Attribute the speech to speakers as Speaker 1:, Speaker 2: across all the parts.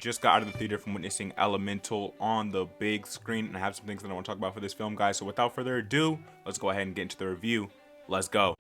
Speaker 1: just got out of the theater from witnessing Elemental on the big screen, and I have some things that I want to talk about for this film, guys. So without further ado, let's go ahead and get into the review. Let's go.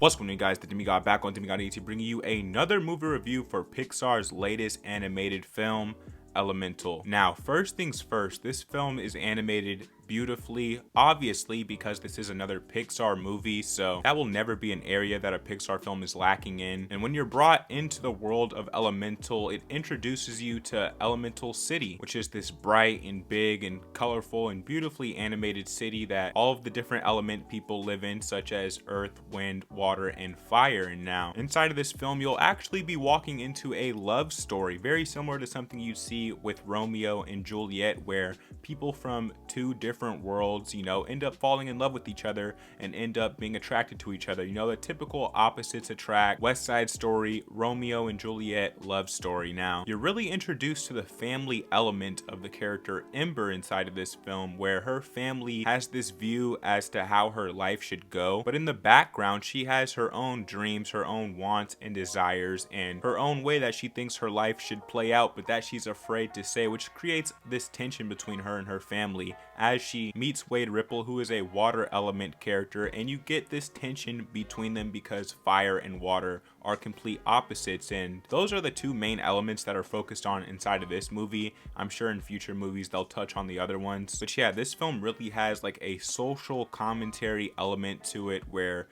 Speaker 1: What's going on, guys? The Demigod back on Demigod to bring you another movie review for Pixar's latest animated film, Elemental. Now, first things first, this film is animated beautifully, obviously, because this is another Pixar movie, so that will never be an area that a Pixar film is lacking in. And when you're brought into the world of Elemental, it introduces you to Elemental City, which is this bright and big and colorful and beautifully animated city that all of the different element people live in, such as earth, wind, water, and fire. And now, inside of this film, you'll actually be walking into a love story, very similar to something you see with Romeo and Juliet, where people from two different worlds, end up falling in love with each other and end up being attracted to each other. The typical opposites attract, West Side Story, Romeo and Juliet love story. Now, you're really introduced to the family element of the character Ember inside of this film, where her family has this view as to how her life should go, but in the background, she has her own dreams, her own wants and desires, and her own way that she thinks her life should play out, but that she's afraid to say, which creates this tension between her and her family as she meets Wade Ripple, who is a water element character, and you get this tension between them because fire and water are complete opposites, and those are the two main elements that are focused on inside of this movie. I'm sure in future movies they'll touch on the other ones, but yeah, this film really has like a social commentary element to it where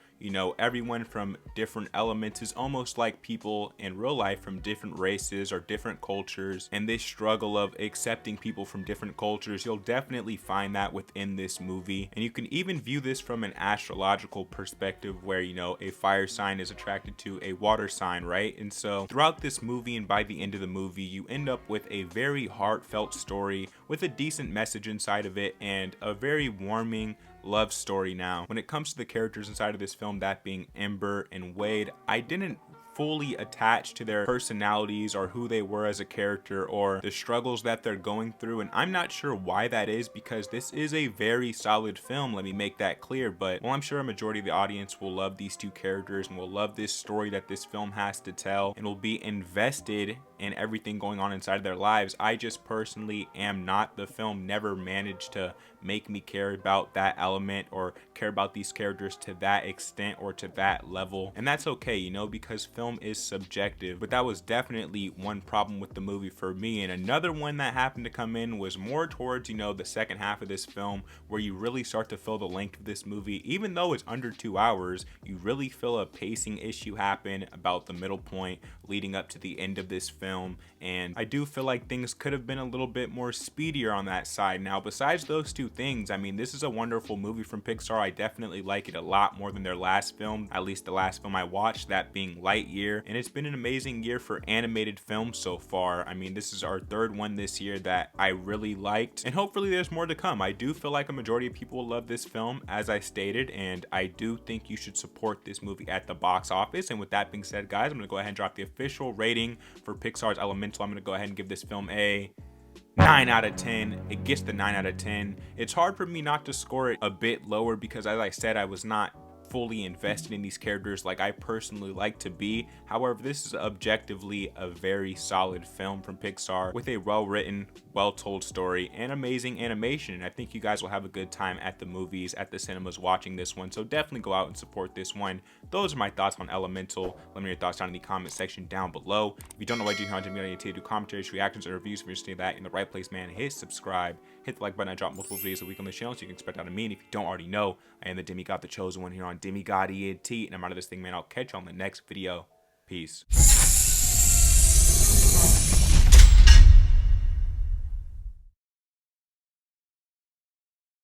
Speaker 1: everyone from different elements is almost like people in real life from different races or different cultures, and this struggle of accepting people from different cultures, you'll definitely find that within this movie. And you can even view this from an astrological perspective where a fire sign is attracted to a water sign, right? And so throughout this movie and by the end of the movie, you end up with a very heartfelt story with a decent message inside of it and a very warming love story. Now, when it comes to the characters inside of this film, that being Ember and Wade, I didn't fully attached to their personalities or who they were as a character or the struggles that they're going through, and I'm not sure why that is, because this is a very solid film, let me make that clear. But I'm sure a majority of the audience will love these two characters and will love this story that this film has to tell and will be invested in everything going on inside of their lives. I just personally am not. The film never managed to make me care about that element or care about these characters to that extent or to that level, and that's okay, because film is subjective. But that was definitely one problem with the movie for me. And another one that happened to come in was more towards the second half of this film, where you really start to feel the length of this movie. Even though it's under 2 hours, you really feel a pacing issue happen about the middle point leading up to the end of this film, and I do feel like things could have been a little bit more speedier on that side. Now, besides those two things, this is a wonderful movie from Pixar. I definitely like it a lot more than their last film, at least the last film I watched, that being Lightyear, and it's been an amazing year for animated films so far. This is our third one this year that I really liked, and hopefully there's more to come. I do feel like a majority of people will love this film, as I stated, and I do think you should support this movie at the box office. And with that being said, guys, I'm going to go ahead and drop the official rating for Pixar's Elemental. I'm going to go ahead and give this film a 9 out of 10. It gets the 9 out of 10. It's hard for me not to score it a bit lower because, as I said, I was not fully invested in these characters like I personally like to be. However, this is objectively a very solid film from Pixar with a well-written, well-told story and amazing animation. And I think you guys will have a good time at the movies, at the cinemas watching this one. So definitely go out and support this one. Those are my thoughts on Elemental. Let me know your thoughts down in the comment section down below. If you don't know what I do here on Demigod, I do commentaries, reactions, and reviews. If you're interested in that, in the right place, man, hit subscribe. Hit the like button. I drop multiple videos a week on the channel, so you can expect out of me. And if you don't already know, I am the Demigod, the chosen one here on Demigod ENT, and I'm out of this thing, man. I'll catch you on the next video. Peace.